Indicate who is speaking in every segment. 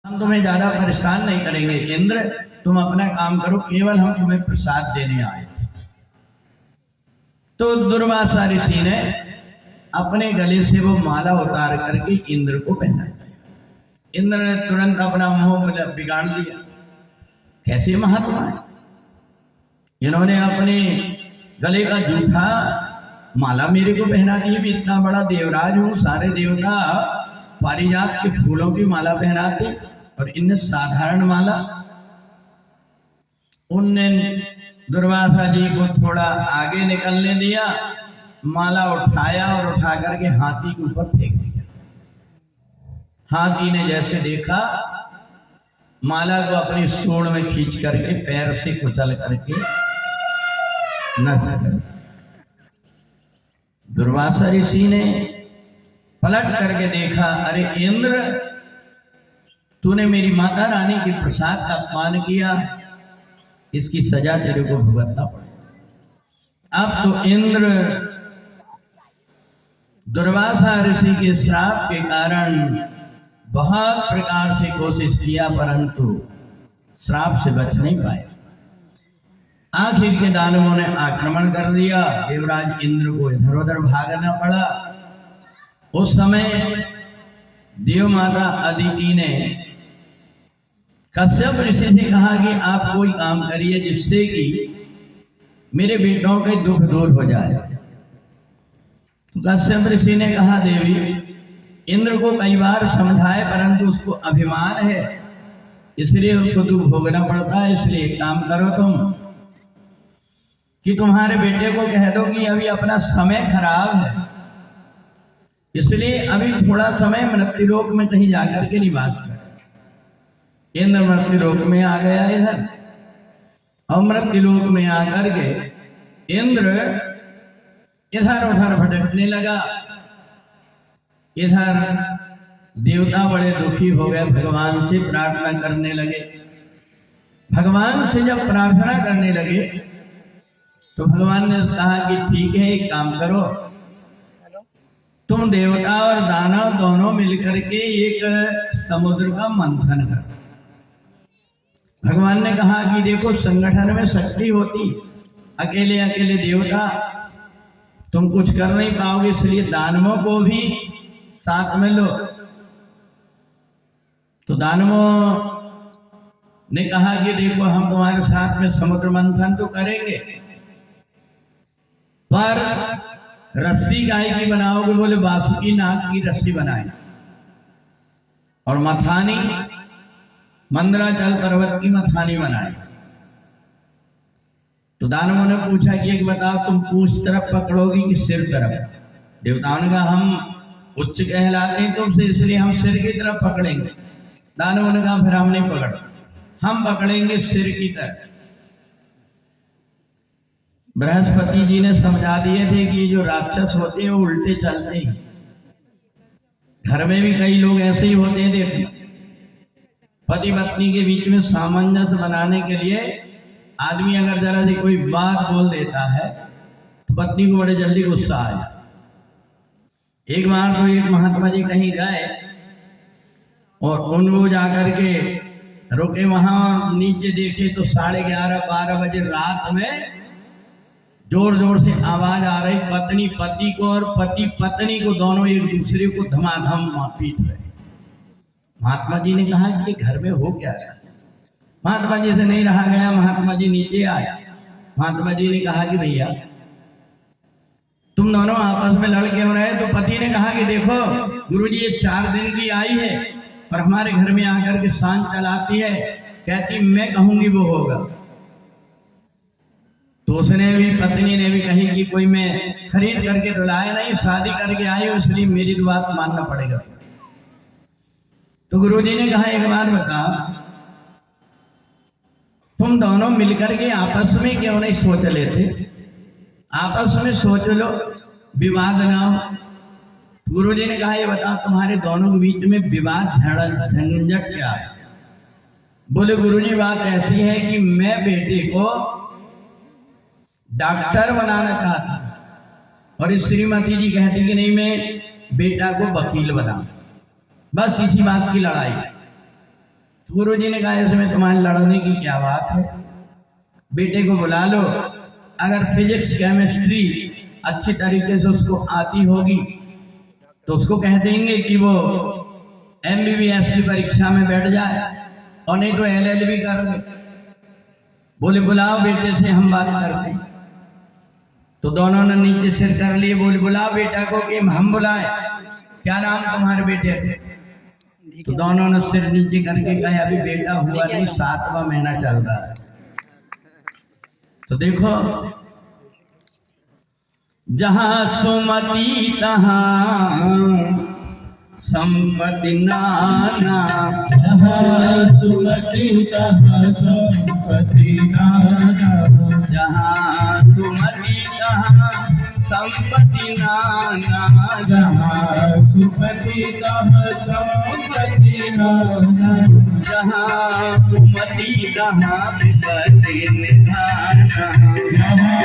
Speaker 1: हम तुम्हें ज्यादा परेशान नहीं करेंगे इंद्र, तुम अपना काम करो, केवल हम तुम्हें प्रसाद देने आए थे। तो दुर्वासा ऋषि ने अपने गले से वो माला उतार करके इंद्र को पहना दिया। इंद्र ने तुरंत अपना मोह बिगाड़ दिया। कैसे महात्मा है, इन्होंने अपने गले का जूठा माला मेरे को पहना दी। मैं इतना बड़ा देवराज हूँ, सारे देवता पारिजात के फूलों की माला पहनाते और इनने साधारण माला। उनने दुर्वासा जी को थोड़ा आगे निकलने दिया, माला उठाया और उठा करके हाथी के ऊपर फेंक दिया। हाथी ने जैसे देखा, माला को अपनी सूंड में खींच करके पैर से कुचल करके नष्ट कर दिया। दुर्वासा ऋषि ने पलट करके देखा, अरे इंद्र, तूने मेरी माता रानी के प्रसाद का अपमान किया, इसकी सजा तेरे को भुगतना पड़ेगा। अब तो इंद्र दुर्वासा ऋषि के श्राप के कारण बहुत प्रकार से कोशिश किया, परंतु श्राप से बच नहीं पाए। आखिर के दानवों ने आक्रमण कर दिया, देवराज इंद्र को इधर उधर भागना पड़ा। उस समय देव माता अदिति ने कश्यप ऋषि से कहा कि आप कोई काम करिए जिससे कि मेरे बेटों के दुख दूर हो जाए। तो कश्यप ऋषि ने कहा, देवी, इंद्र को कई बार समझाए परंतु उसको अभिमान है, इसलिए उसको दुख भोगना पड़ता है। इसलिए एक काम करो तुम कि तुम्हारे बेटे को कह दो कि अभी अपना समय खराब है, इसलिए अभी थोड़ा समय मृत्युलोक में कहीं जाकर के निवास कर। इंद्र मृत्युलोक में आ गया इधर, और मृत्युलोक में आकर के इंद्र इधर उधर भटकने लगा। इधर देवता बड़े दुखी हो गए, भगवान से प्रार्थना करने लगे। भगवान से जब प्रार्थना करने लगे तो भगवान ने कहा कि ठीक है, एक काम करो, तुम देवता और दानव दोनों मिलकर के एक समुद्र का मंथन कर। भगवान ने कहा कि देखो, संगठन में शक्ति होती, अकेले अकेले देवता तुम कुछ कर नहीं पाओगे, इसलिए दानवों को भी साथ में लो। तो दानवों ने कहा कि देखो, हम तुम्हारे साथ में समुद्र मंथन तो करेंगे, पर रस्सी गाय की बनाओगे? बोले बासुकी नाग की रस्सी बनाए। और मथानी मंदराचल पर्वत की मथानी बनाए। तो दानवों ने पूछा कि एक बताओ, तुम पूंछ तरफ पकड़ोगी कि सिर तरफ? देवताओं ने कहा, हम उच्च कहलाते हैं तुमसे, इसलिए हम सिर की तरफ पकड़ेंगे। दानवों ने कहा, फिर हम नहीं पकड़, हम पकड़ेंगे सिर की तरफ। बृहस्पति जी ने समझा दिए थे कि जो राक्षस होते हैं वो उल्टे चलते हैं। घर में भी कई लोग ऐसे ही होते हैं। देखना, पति पत्नी के बीच में सामंजस्य बनाने के लिए आदमी अगर जरा सी कोई बात बोल देता है तो पत्नी को बड़े जल्दी गुस्सा आ जाता। एक बार तो एक महात्मा जी कहीं गए और उनको जाकर के रुके वहां, और नीचे देखे तो 11:30-12 बजे रात में जोर जोर से आवाज आ रही, पत्नी पति को और पति पत्नी को, दोनों एक दूसरे को धमाधम पीट रहे। महात्मा जी ने कहा कि ये घर में हो क्या रहा है? महात्मा जी से नहीं रहा गया, महात्मा जी नीचे आया। महात्मा जी ने कहा कि भैया, तुम दोनों आपस में लड़ क्यों रहे? तो पति ने कहा कि देखो गुरुजी, ये 4 दिन की आई है और हमारे घर में आकर के सांड चलाती है, कहती मैं कहूंगी वो होगा। तो उसने भी, पत्नी ने भी कही कि कोई मैं खरीद करके तो लाए नहीं, शादी करके आई हो, इसलिए मेरी बात मानना पड़ेगा। तो गुरुजी ने कहा, एक बार बता, तुम दोनों मिलकर के आपस में क्यों नहीं सोच लेते? आपस में सोच लो, विवाद ना हो। गुरुजी ने कहा, ये बता, तुम्हारे दोनों के बीच में विवाद झंझट क्या है? बोले गुरुजी, बात ऐसी है कि मैं बेटे को डॉक्टर बनाना चाहता और इस श्रीमती जी कहती कि नहीं, मैं बेटा को वकील बनाऊं। बस इसी बात की लड़ाई। गुरु जी ने कहा इसमें तुम्हारे लड़ने की क्या बात है, बेटे को बुला लो, अगर फिजिक्स केमिस्ट्री अच्छी तरीके से उसको आती होगी तो उसको कह देंगे कि वो MBBS की परीक्षा में बैठ जाए, और नहीं तो LLB कर ले। बोले बुलाओ बेटे से हम बात करते हैं। तो दोनों ने नीचे सिर कर लिए, बोले बुलाओ बेटा को कि हम बुलाए, क्या नाम तुम्हारे बेटे का? तो दोनों ने सिर नीचे करके कहा अभी बेटा हुआ नहीं, 7वां महीना चल रहा है। तो देखो, जहां सुमति तहां संपत्ति नाना,
Speaker 2: जहाँ सुमति तहाँ संपत्ति नाना,
Speaker 1: जहाँ सुमति तहाँ संपत्ति नाना,
Speaker 2: जहाँ सुमति तहाँ संपत्ति नाना,
Speaker 1: जहाँ सुमति तहाँ विपत्ति निधाना,
Speaker 2: जहाँ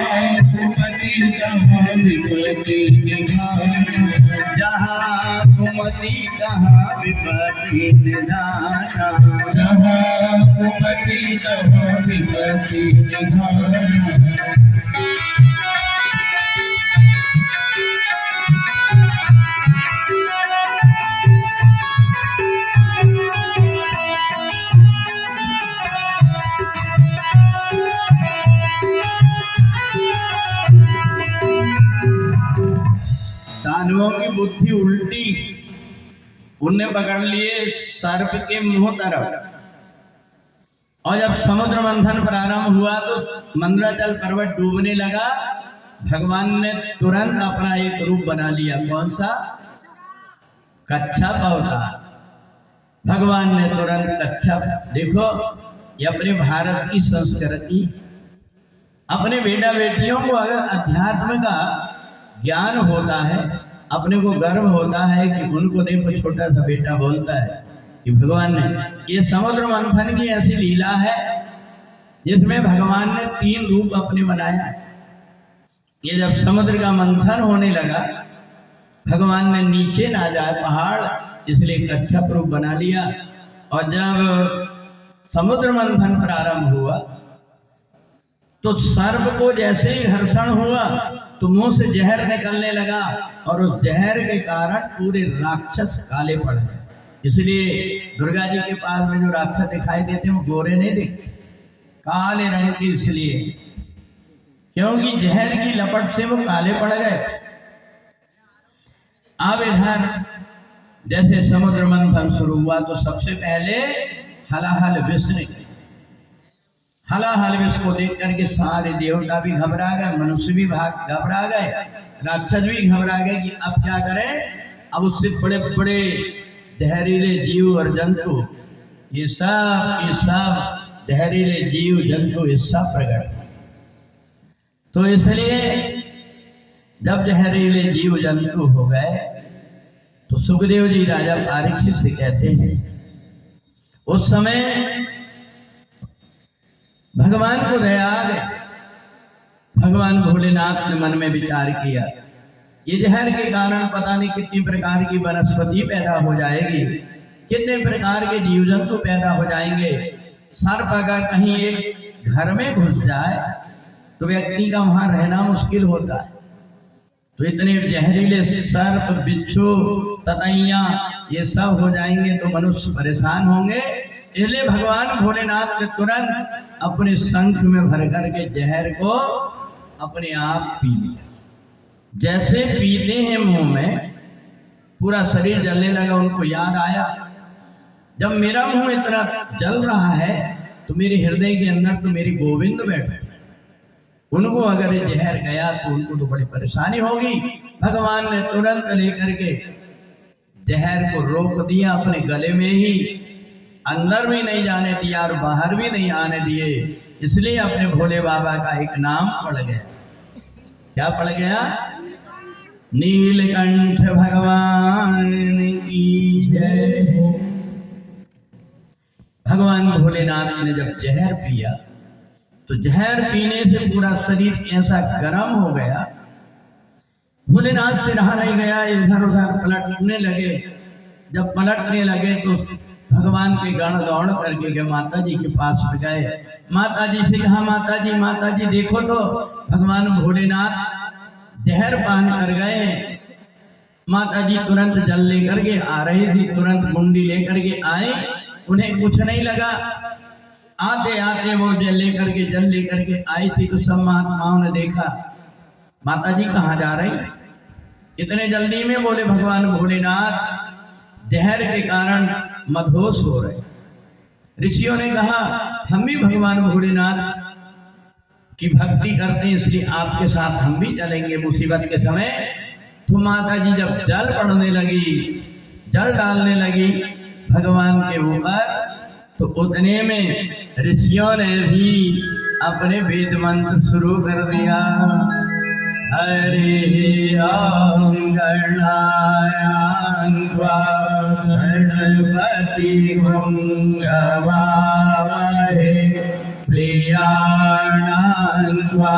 Speaker 2: सुमति तहाँ विपत्ति निधाना,
Speaker 1: जहाँ सुमति तहाँ विपत्ति निधाना।
Speaker 2: जहाँ सुमति तहाँ विपत्ति निधाना।
Speaker 1: दानवों की बुद्धि उल्टी, उनने पकड़ लिए सर्प के मुंह तरफ, और जब समुद्र मंथन प्रारंभ हुआ तो मंदराचल पर्वत डूबने लगा। भगवान ने तुरंत अपना एक रूप बना लिया, कौन सा? कच्छप अवतार। भगवान ने तुरंत कच्छप, देखो ये अपने भारत की संस्कृति, अपने बेटा बेटियों को अगर अध्यात्म का ज्ञान होता है, अपने को गर्व होता है कि उनको देखो छोटा सा बेटा बोलता है कि भगवान ने, ये समुद्र मंथन की ऐसी लीला है जिसमें भगवान ने 3 रूप अपने बनाया। ये जब समुद्र का मंथन होने लगा, भगवान ने नीचे ना जाए पहाड़, इसलिए कच्छप रूप बना लिया। और जब समुद्र मंथन प्रारंभ हुआ तो सर्प को जैसे ही घर्षण हुआ तो मुंह से जहर निकलने लगा, और उस जहर के कारण पूरे राक्षस काले पड़ गए। इसलिए दुर्गा जी के पास में जो राक्षस दिखाई देते हैं वो गोरे नहीं दिखते, काले रंग के, इसलिए क्योंकि जहर की लपट से वो काले पड़ गए थे। अब इधर जैसे समुद्र मंथन शुरू हुआ तो सबसे पहले हलाहल विष निकले। हलाहल विष को देख करके सारे देवता भी घबरा गए, मनुष्य भी घबरा गए, राक्षस भी घबरा गए कि अब क्या करें। अब उससे बड़े बड़े जहरीले जीव और जंतु, ये सब जहरीले जीव जंतु ये सब प्रकट। तो इसलिए जब जहरीले जीव जंतु हो गए तो सुखदेव जी राजा परीक्षित से कहते हैं, उस समय भगवान को दया आ गई। भगवान भोलेनाथ ने मन में विचार किया, ये जहर के कारण पता नहीं कितनी प्रकार की वनस्पति पैदा हो जाएगी, कितने प्रकार के जीव जंतु पैदा हो जाएंगे। सर्प अगर कहीं एक घर में घुस जाए तो व्यक्ति का वहां रहना मुश्किल होता है। तो इतने जहरीले सर्प, बिच्छू, ततैया ये सब हो जाएंगे तो मनुष्य परेशान होंगे। इसलिए भगवान भोलेनाथ ने तुरंत अपने शंख में भर करके जहर को अपने आप पी लिया। जैसे पीते हैं मुंह में, पूरा शरीर जलने लगा। उनको याद आया, जब मेरा मुंह इतना जल रहा है तो मेरे हृदय के अंदर तो मेरे गोविंद बैठे, उनको अगर ये जहर गया तो उनको तो बड़ी परेशानी होगी। भगवान ने तुरंत लेकर के जहर को रोक दिया, अपने गले में ही, अंदर भी नहीं जाने दिया और बाहर भी नहीं आने दिए। इसलिए अपने भोले बाबा का एक नाम पड़ गया। क्या पड़ गया? नीलकंठ भगवान की जय। भगवान भोलेनाथ ने जब जहर पिया तो जहर पीने से पूरा शरीर ऐसा गर्म हो गया, भोलेनाथ से रहा नहीं गया, इधर उधर पलटने लगे। जब पलटने लगे तो भगवान के गण दौड़ करके के माता जी के पास में गए। माता जी से कहा, माता जी देखो तो भगवान भोलेनाथ जहर पान कर गए। माता जी तुरंत जल लेकर के आ रही थी, तुरंत गुंडी लेकर के आए। उन्हें कुछ नहीं लगा। आते आते वो जल लेकर के आई थी तो सब महात्माओं ने देखा, माता जी कहाँ जा रही इतने जल्दी में? बोले भगवान भोलेनाथ जहर के कारण मदहोश हो रहे। ऋषियों ने कहा, हम भी भगवान भोलेनाथ की भक्ति करते हैं, इसलिए आपके साथ हम भी चलेंगे मुसीबत के समय। तो माता जी जब जल पड़ने लगी, जल डालने लगी भगवान के ऊपर, तो उतने में ऋषियों ने भी अपने वेद मंत्र शुरू कर दिया। हरि ओम गणानां त्वा गणपति गवावहे प्रियाणां त्वा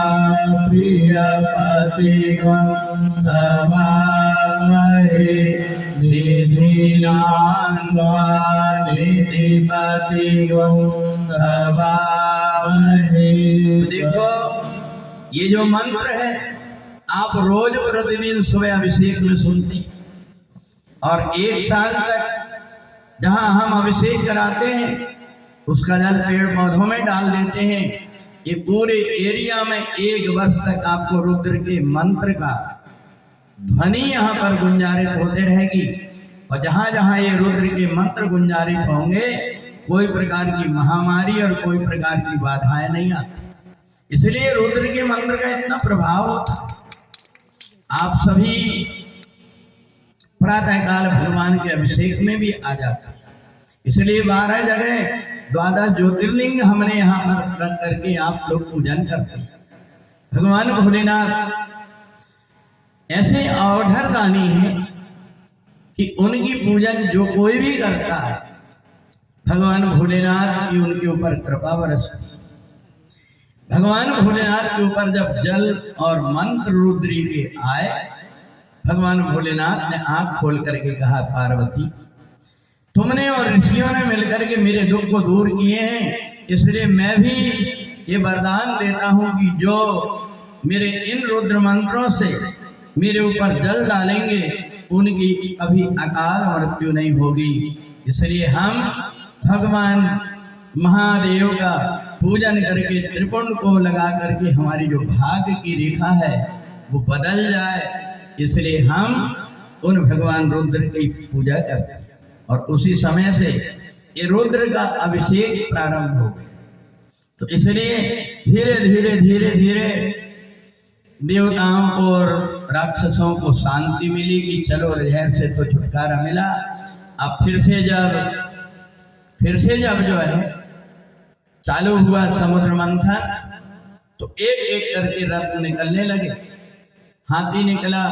Speaker 1: प्रियपति गवावहे निधीनां त्वा निधिपति गवावहे। देखो ये जो मंत्र है आप रोज प्रतिदिन सुबह अभिषेक में सुनते, और 1 साल तक जहां हम अभिषेक कराते हैं उसका जल पेड़ पौधों में डाल देते हैं। ये पूरे एरिया में 1 वर्ष तक आपको रुद्र के मंत्र का ध्वनि यहाँ पर गुंजारित होते रहेगी। और जहां जहां ये रुद्र के मंत्र गुंजारित होंगे कोई प्रकार की महामारी और कोई प्रकार की बाधाएं नहीं आती। इसलिए रुद्र के मंत्र का इतना प्रभाव होता है। आप सभी प्रातःकाल भगवान के अभिषेक में भी आ जाते हैं। इसलिए 12 जगह 12 ज्योतिर्लिंग हमने यहाँ पर रख करके आप लोग पूजन करते हैं। भगवान भोलेनाथ ऐसे अवधर दानी है कि उनकी पूजन जो कोई भी करता है भगवान भोलेनाथ की उनके ऊपर कृपा बरसती। भगवान भोलेनाथ के ऊपर जब जल और मंत्र रुद्री के आए, भगवान भोलेनाथ ने आंख खोल करके कहा, पार्वती तुमने और ऋषियों ने मिलकर के मेरे दुख को दूर किए हैं, इसलिए मैं भी ये वरदान देता हूं कि जो मेरे इन रुद्र मंत्रों से मेरे ऊपर जल डालेंगे उनकी कभी अकाल मृत्यु नहीं होगी। इसलिए हम भगवान महादेव का पूजन करके त्रिपुंड को लगा करके हमारी जो भाग्य की रेखा है वो बदल जाए, इसलिए हम उन भगवान रुद्र की पूजा करते हैं। और उसी समय से ये रुद्र का अभिषेक प्रारंभ हो गया। तो इसलिए धीरे धीरे धीरे धीरे देवताओं को और राक्षसों को शांति मिली कि चलो जहर से तो छुटकारा मिला। अब फिर से जब जो है चालू हुआ समुद्र मंथन, तो एक एक करके रत्न निकलने लगे। हाथी निकला,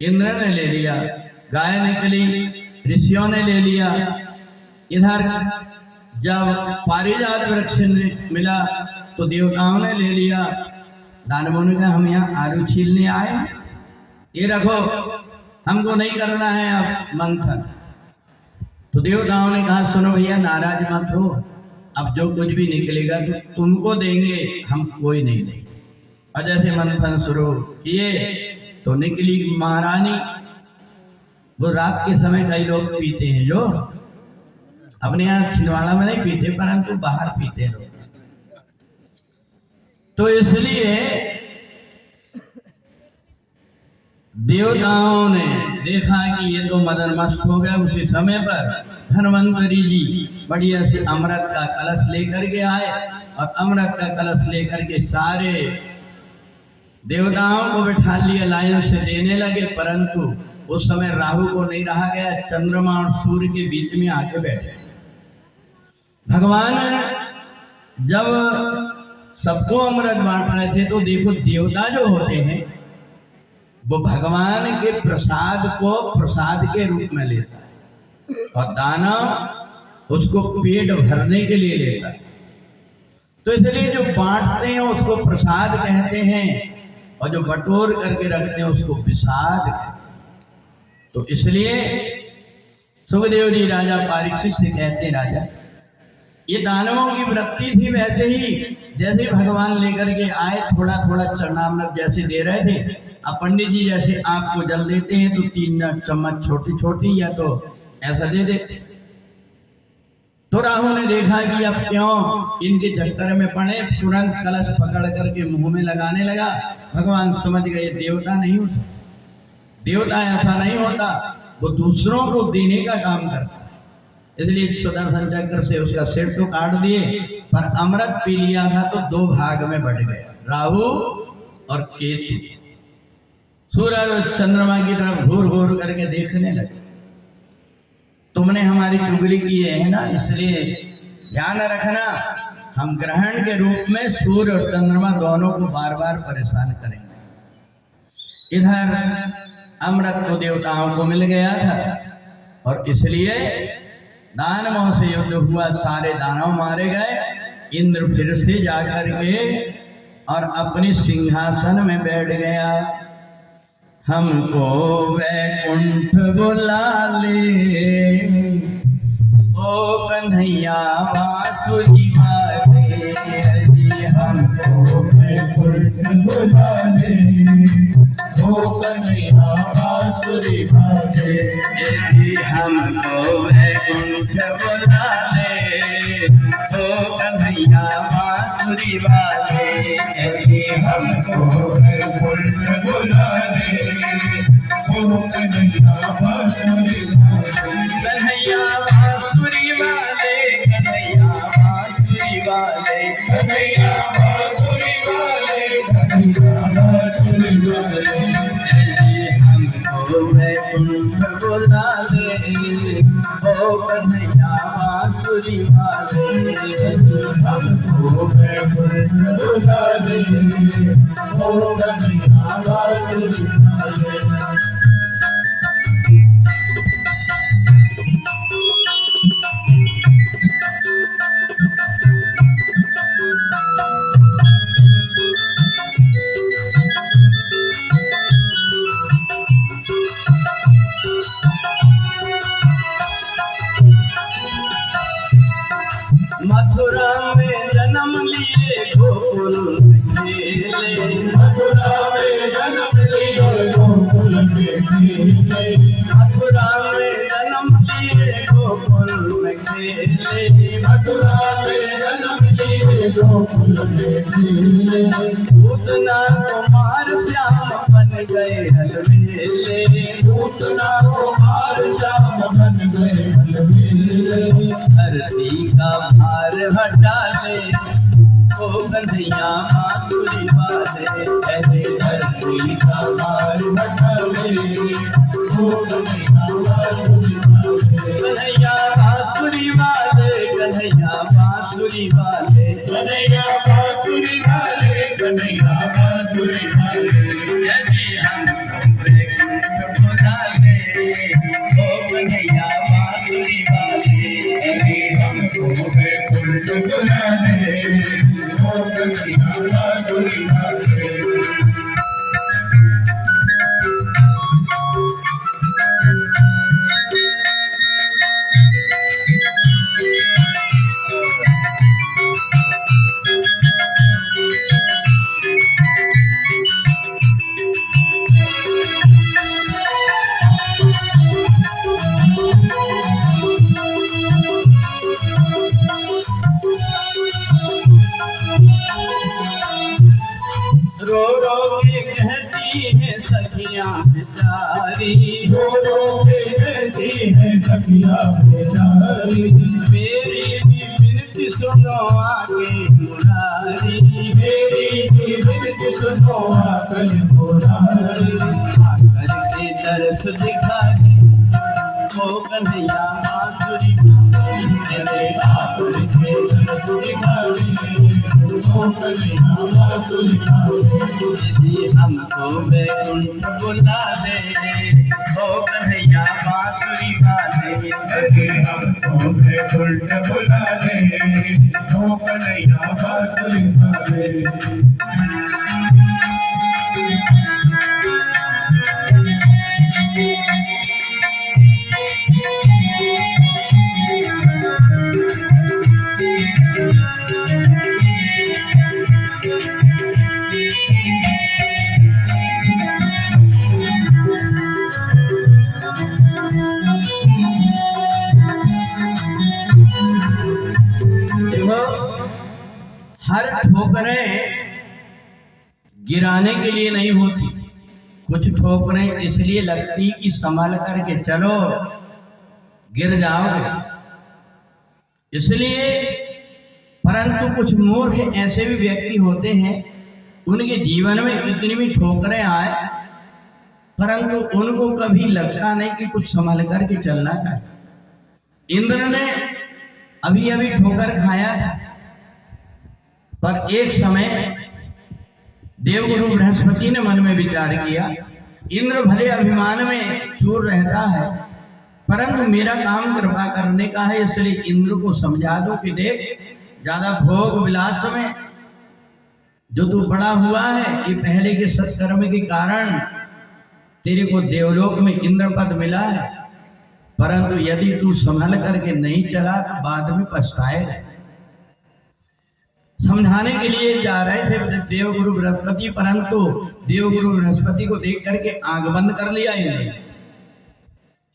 Speaker 1: इंद्र ने ले लिया, गाय निकली, ऋषियों ने ले लिया। इधर जब पारिजात वृक्ष मिला तो देवताओं ने ले लिया। दानवों ने कहा, हम यहाँ आलू छीलने आए, ये रखो, हमको नहीं करना है अब मंथन। तो देवताओं ने कहा, सुनो भैया नाराज मत हो, अब जो कुछ भी निकलेगा तो तुमको देंगे, हम कोई नहीं देंगे। और जैसे मंथन शुरू किए तो निकली महारानी। वो रात के समय कई लोग पीते हैं, जो अपने यहाँ छिंदवाड़ा में नहीं पीते परंतु बाहर पीते हैं लोग। तो इसलिए देवताओं ने देखा कि ये तो मदन मस्त हो गया। उसी समय पर धन्वंतरी जी बढ़िया से अमृत का कलश लेकर के आए और अमृत का कलश लेकर के सारे देवताओं को बिठा लिया, लाइन से देने लगे। परंतु उस समय राहु को नहीं रहा गया, चंद्रमा और सूर्य के बीच में आके बैठे। भगवान जब सबको अमृत बांट रहे थे तो देखो देवता जो होते हैं वो भगवान के प्रसाद को प्रसाद के रूप में लेता है और दानव उसको पेट भरने के लिए लेता है। तो इसलिए जो बांटते हैं उसको प्रसाद कहते हैं और जो बटोर करके रखते हैं उसको विषाद कहते हैं। तो इसलिए सुखदेव जी राजा परीक्षित से कहते, राजा ये दानवों की वृत्ति थी, वैसे ही जैसे भगवान लेकर के आए थोड़ा थोड़ा चरणामृत जैसे दे रहे थे, अब पंडित जी जैसे आपको जल देते हैं तो 3 चम्मच छोटी छोटी या तो ऐसा दे देते। तो राहु ने देखा कि अब क्यों इनके चक्कर में पड़े, तुरंत कलश पकड़ करके मुंह में लगाने लगा। भगवान समझ गए देवता नहीं होता, देवता ऐसा नहीं होता, वो दूसरों को देने का काम करता है। इसलिए सुदर्शन चक्र से उसका सिर तो काट दिए, पर अमृत पी लिया था तो 2 भाग में बढ़ गया, राहु और केतु। सूरज और चंद्रमा की तरफ घूर घूर करके देखने लगे, तुमने हमारी चुगली की है ना, इसलिए ध्यान रखना, हम ग्रहण के रूप में सूर्य और चंद्रमा दोनों को बार बार परेशान करेंगे। इधर अमृत तो देवताओं को मिल गया था और इसलिए दानवों से युद्ध हुआ, सारे दानव मारे गए। इंद्र फिर से जाकर के और अपनी सिंहासन में बैठ गया। हमको वैकुंठ बुला ले, ओ कन्हैया बांसुरी वाले, हमको
Speaker 2: वैकुंठ बुला ले, ओ कन्हैया बांसुरी वाले,
Speaker 1: हमको वैकुंठ बुला ले, ओ कन्हैया बांसुरी वाले,
Speaker 2: हमको वैकुंठ बुला ले, ओ कन्हैया बांसुरी वाले,
Speaker 1: कन्हैया बांसुरी वाले, कन्हैया बांसुरी वाले,
Speaker 2: कन्हैया बांसुरी वाले, कन्हैया बांसुरी वाले,
Speaker 1: हमको वैकुंठ बुला ले, ओ कन्हैया बांसुरी वाले,
Speaker 2: हमको वैकुंठ बुला ले, ओ कन्हैया बांसुरी वाले।
Speaker 1: मथुरा में जन्म लिए गोकुल में खेले,
Speaker 2: मथुरा में जन्म लिए गोकुल में खेले,
Speaker 1: मथुरा में जन्म लिए गोकुल में खेले,
Speaker 2: मथुरा में जन्म लिए गोकुल में खेले,
Speaker 1: पूतना कुमार श्याम बन गए अलबेले,
Speaker 2: पूतना कुमार श्याम बन गए अलबेले,
Speaker 1: धरती का भार हटा ले, ओ कन्हैया बांसुरी वाले,
Speaker 2: ऐसे धरती का भार हटा ले, ओ कन्हैया बांसुरी वाले,
Speaker 1: कन्हैया बांसुरी वाले, कन्हैया बांसुरी वाले,
Speaker 2: कन्हैया बांसुरी वाले, कन्हैया बांसुरी वाले,
Speaker 1: यदि हमको वैकुंठ बुला ले, ओ कन्हैया बांसुरी वाले,
Speaker 2: यदि हमको वैकुंठ बुला ले, ओ कन्हैया बांसुरी वाले।
Speaker 1: रो रो के कहती है सखियां बेचारी,
Speaker 2: रो रो के कहती है सखिया बेचारी,
Speaker 1: मेरी भी विनती सुनो आगे मुरारी,
Speaker 2: मेरी भी विनती सुनो आकर मुरारी,
Speaker 1: आकर के दर्श दिखा दे, ओ कन्हैया बांसुरी वाले,
Speaker 2: आकर के दर्श दिखा दे, ओ कन्हैया बांसुरी वाले,
Speaker 1: यदि हमको वैकुंठ बुला ले, ओ कन्हैया बांसुरी वाले,
Speaker 2: यदि हमको वैकुंठ बुला ले, ओ कन्हैया बांसुरी वाले।
Speaker 1: हर ठोकरें गिराने के लिए नहीं होती, कुछ ठोकरें इसलिए लगती कि संभल करके चलो, गिर जाओगे इसलिए। परंतु कुछ मूर्ख ऐसे भी व्यक्ति होते हैं, उनके जीवन में कितनी भी ठोकरें आए परंतु उनको कभी लगता नहीं कि कुछ संभल करके चलना चाहिए। इंद्र ने अभी अभी ठोकर खाया था, पर एक समय देवगुरु बृहस्पति ने मन में विचार किया, इंद्र भले अभिमान में चूर रहता है परंतु मेरा काम कृपा करने का है, इसलिए इंद्र को समझा दो कि देख, ज्यादा भोग विलास में जो तू बड़ा हुआ है, ये पहले के सत्कर्म के कारण तेरे को देवलोक में इंद्र पद मिला है, परंतु यदि तू संभल करके नहीं चला तो बाद में पछताएगा। समझाने के लिए जा रहे थे देवगुरु बृहस्पति, परंतु देवगुरु बृहस्पति को देख करके आंख बंद कर लिया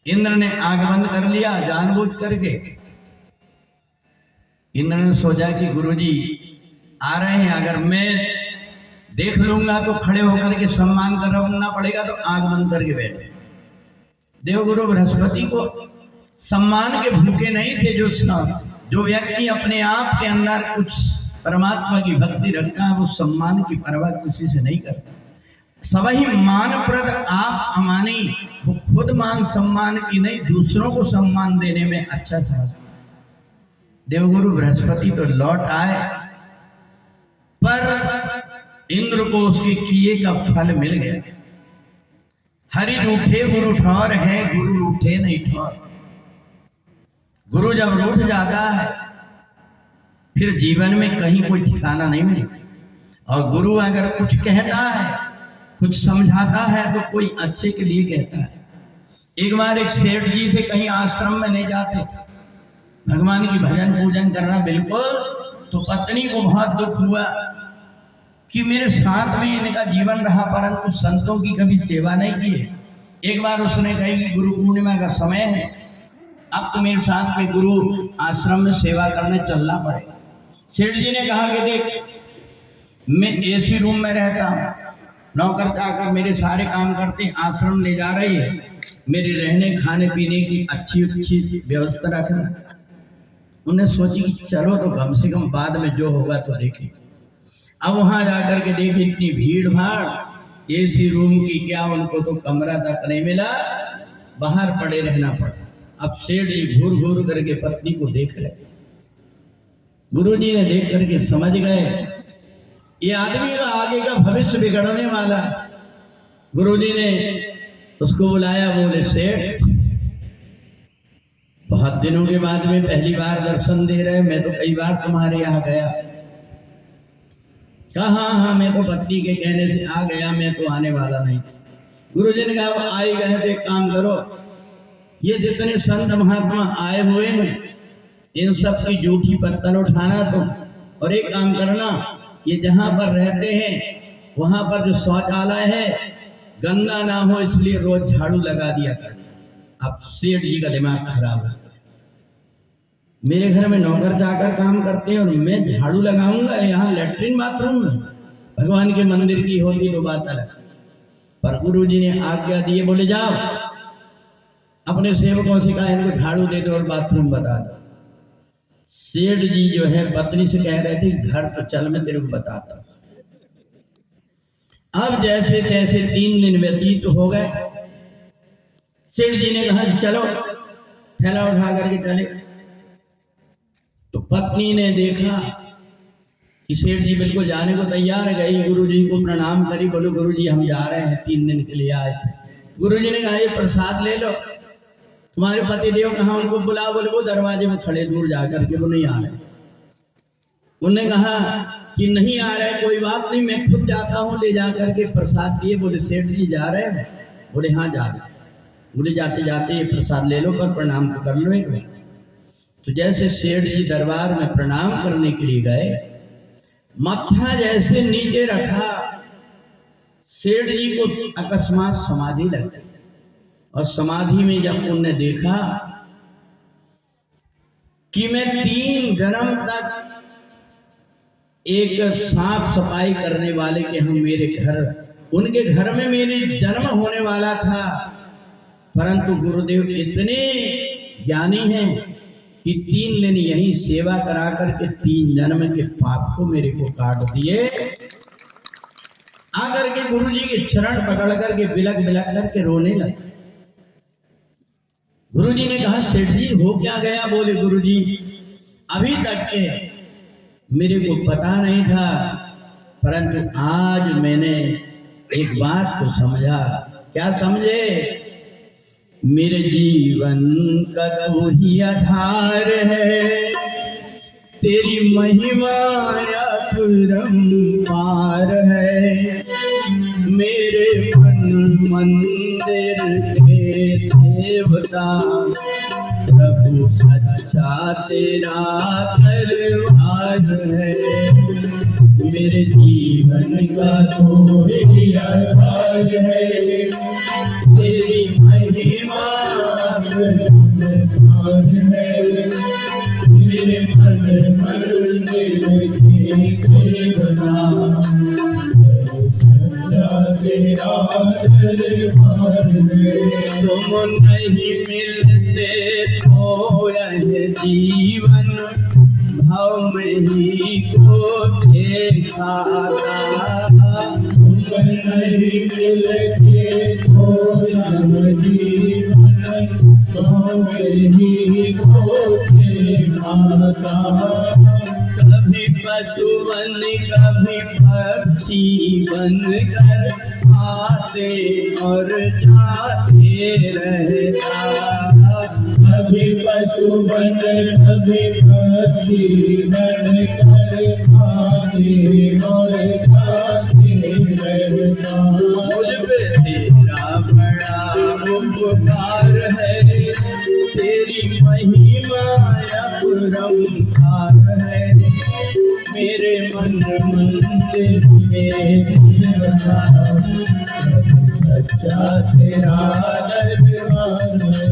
Speaker 1: इंद्र ने आंख बंद कर लिया जानबूझ करके। इंद्र ने सोचा कि गुरुजी आ रहे हैं, अगर मैं देख लूंगा तो खड़े होकर के सम्मान करना पड़ेगा, तो आंख बंद करके बैठे। देवगुरु बृहस्पति को सम्मान के भूखे नहीं थे। जो व्यक्ति अपने आप के अंदर कुछ परमात्मा की भक्ति रखता है, वो सम्मान की परवाह किसी से नहीं करता। सभी मानप्रद आप अमानी, वो खुद मान सम्मान की नहीं, दूसरों को सम्मान देने में अच्छा समझता। देवगुरु बृहस्पति तो लौट आए, पर इंद्र को उसके किए का फल मिल गया। हरि रूठे गुरु ठौर है, गुरु रूठे नहीं ठौर। गुरु जब रूठ जाता है फिर जीवन में कहीं कोई ठिकाना नहीं मिलता। और गुरु अगर कुछ कहता है, कुछ समझाता है तो कोई अच्छे के लिए कहता है। एक बार एक सेठ जी थे, कहीं आश्रम में नहीं जाते थे, भगवान की भजन पूजन करना बिल्कुल। तो पत्नी को बहुत दुख हुआ कि मेरे साथ में इनका जीवन रहा परंतु संतों की कभी सेवा नहीं की। एक बार उसने कही कि गुरु पूर्णिमा का समय है, अब तो मेरे साथ में गुरु आश्रम में सेवा करने चलना पड़ेगा। सेठ जी ने कहा कि देख, मैं एसी रूम में रहता हूँ, नौकर जाकर मेरे सारे काम करते, आश्रम ले जा रही है, मेरे रहने खाने पीने की अच्छी व्यवस्था रखना। उन्हें सोची कि चलो तो कम से कम बाद में जो होगा तो देखें। अब वहां जाकर के देखे इतनी भीड़ भाड़, एसी रूम की क्या, उनको तो कमरा तक नहीं मिला, बाहर पड़े रहना पड़ा। अब सेठ जी घूर घूर करके पत्नी को देख रहे। गुरुजी ने देख करके समझ गए ये आदमी का आगे का भविष्य बिगड़ने वाला। गुरुजी ने उसको बुलाया, बोले सेठ, बहुत दिनों के बाद में पहली बार दर्शन दे रहे, मैं तो कई बार तुम्हारे यहाँ गया। कहा हाँ, मैं तो पत्नी के कहने से आ गया, मैं तो आने वाला नहीं। गुरुजी ने कहा आए गए तो एक काम करो, ये जितने संत महात्मा आए हुए हैं इन सब की जूठी पत्तल उठाना तुम, और एक काम करना, ये जहां पर रहते हैं वहां पर जो शौचालय है गंदा ना हो इसलिए रोज झाड़ू लगा दिया कर। अब सेठ जी का दिमाग खराब है, मेरे घर में नौकर जाकर काम करते हैं और मैं झाड़ू लगाऊंगा यहाँ लैट्रिन बाथरूम में? भगवान के मंदिर की होती तो बात अलग। पर गुरु जी ने आज्ञा दिए, बोले जाओ अपने सेवकों से कहा इनको झाड़ू दे दो और बाथरूम बता दो। सेठ जी जो है पत्नी से कह रहे थे घर तो चल, मैं तेरे को बताता। अब जैसे तैसे 3 दिन व्यतीत हो गए। सेठ जी ने कहा चलो थैला उठा करके चले। तो पत्नी ने देखा कि सेठ जी बिल्कुल जाने को तैयार है, गई गुरु जी को प्रणाम करी, बोलो गुरु जी हम जा रहे हैं, 3 दिन के लिए आए थे। गुरु जी ने कहा ये प्रसाद ले लो, तुम्हारे पति देव कहाँ, उनको बुलाओ। बोले वो दरवाजे में खड़े दूर जाकर के, वो नहीं आ रहे। उन्होंने कहा कि नहीं आ रहे, कोई बात नहीं, मैं खुद जाता हूँ, ले जाकर के प्रसाद दिए। बोले सेठ जी जा रहे हैं? बोले हाँ जा रहे। बोले जाते जाते ये प्रसाद ले लो, पर प्रणाम तो कर लो एक बार। तो जैसे सेठ जी दरबार में प्रणाम करने के लिए गए, मत्था जैसे नीचे रखा, सेठ जी को अकस्मात समाधि लग गई। और समाधि में जब उनने देखा कि मैं 3 जन्म तक एक साफ सफाई करने वाले के हम मेरे घर, उनके घर में मेरे जन्म होने वाला था, परंतु गुरुदेव इतने ज्ञानी हैं कि 3 दिन यही सेवा करा करके 3 जन्म के पाप को मेरे को काट दिए। आकर के गुरु जी के चरण पकड़ करके बिलक बिलक करके रोने लगे। गुरु जी ने कहा, सेठ जी हो क्या गया? बोले, गुरु जी अभी तक के मेरे को पता नहीं था, परंतु आज मैंने एक बात को समझा। क्या समझे? मेरे जीवन का तू ही आधार है, तेरी महिमा अपरंपार है। मेरे मन मंदिर के देवता, प्रभु सच्चा तेरा दरबार है। मेरे जीवन का तू ही आधार है, तेरी महिमा अपरंपार है। मेरे मन मंदिर के देवता, तेरा दरबार है। तुम नहीं मिलते तो यह जीवन भाव में ही को देखा। तुम नहीं मिलते तो यह जीवन भाव में ही को देखा। कभी पशु बन कभी पक्षी बन कर आते और जाते रहता। कभी पशु बन कभी पक्षी बन कर आते और जाते रहता। मुझ पे तेरा बड़ा उपकार है, तेरी महिमा अपरंपार है। मेरे मन मंदिर में देवता, सच्चा तेरा दरबार है।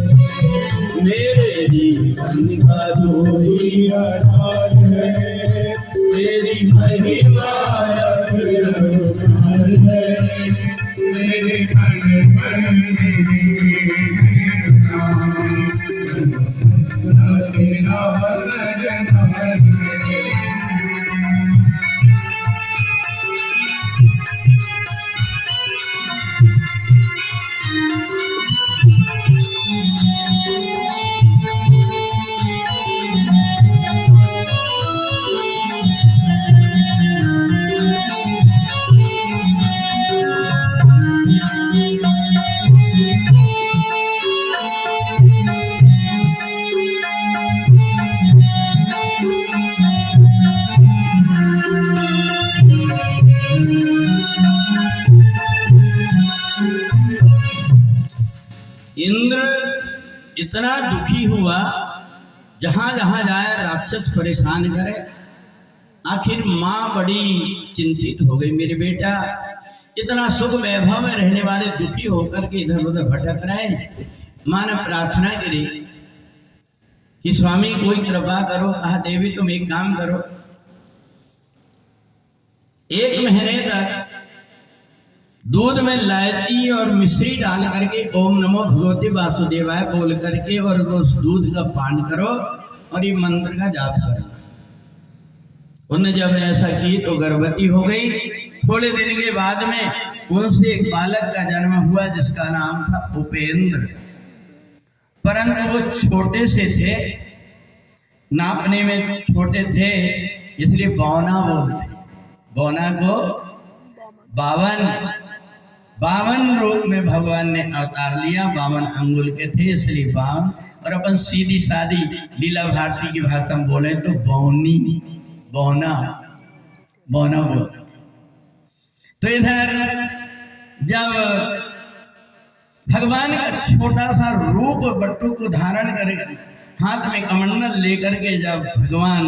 Speaker 1: मेरे जीवन का तू ही आधार है, तेरी महिमा अपरंपार है। मेरे मन मंदिर तेरा दरबार है। इंद्र इतना दुखी हुआ, जहां जहां जाए राक्षस परेशान करे। आखिर माँ बड़ी चिंतित हो गई, मेरे बेटा इतना सुख वैभव में रहने वाले दुखी होकर के इधर उधर भटक रहे हैं। माँ ने प्रार्थना करी कि स्वामी कोई कृपा करो। कहा, देवी तुम एक काम करो, 1 महीने तक दूध में इलायची और मिश्री डाल करके ओम नमो भगवते वासुदेवाय बोल करके और उस दूध का पान करो और ये मंत्र का जाप करो। उन्होंने जब ऐसा की तो गर्भवती हो गई। थोड़े दिन के बाद में उनसे एक बालक का जन्म हुआ जिसका नाम था उपेंद्र। परंतु वो छोटे से थे, नापने में छोटे थे, इसलिए बौना बोलते। बौना को 52 रूप में भगवान ने अवतार लिया। 52 अंगुल के थे, इसलिए 52। और अपन सीधी सादी लीला भारती की भाषा में बोले तो बौनी, बौना बोल। तो इधर जब भगवान का छोटा सा रूप बटुक को धारण करे, हाथ में कमंडल लेकर के जब भगवान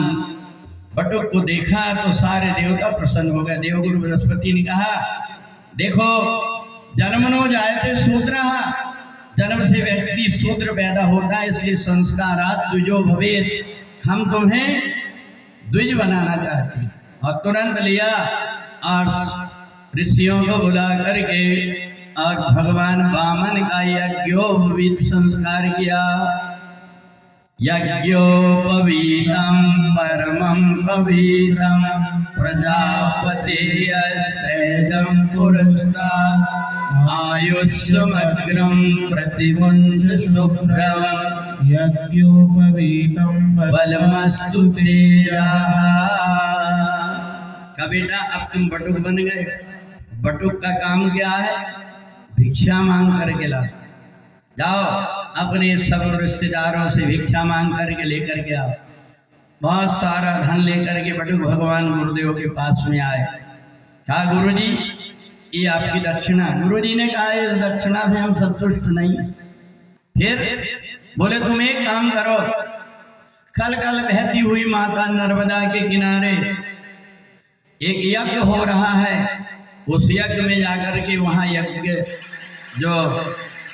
Speaker 1: बटुक को देखा तो सारे देवता प्रसन्न हो गए। देवगुरु बृहस्पति ने कहा, देखो जन्मनो जायते शूद्र, जन्म से व्यक्ति शूद्र पैदा होता है, इसलिए संस्कारात् द्विजो भवेत्। हम तुम्हें द्विज बनाना चाहते हैं और तुरंत लिया और ऋषियों को बुला करके और भगवान वामन का यज्ञोपवीत संस्कार किया। यज्ञोपवीतम परमं पवित्रं प्रजापते सेदं पुरस्तात् आयुष्मग्रं प्रतिमुञ्च शुभ्रं
Speaker 2: यज्ञोपवीतं
Speaker 1: बलमस्तु तेजः। का बेटा अब तुम बटुक बन गए। बटुक का काम क्या है? भिक्षा मांग करके ला। जाओ अपने सब रिश्तेदारों से भिक्षा मांग करके लेकर के आओ। बहुत सारा धन लेकर के बटुक भगवान गुरुदेव के पास में आए। कहा गुरुजी ये आपकी दक्षिणा। गुरुजी ने कहा इस दक्षिणा से हम संतुष्ट नहीं। फिर बोले तुम एक काम करो, कल कल बहती हुई माता नर्मदा के किनारे एक यज्ञ हो रहा है, उस यज्ञ में जाकर के वहां यज्ञ जो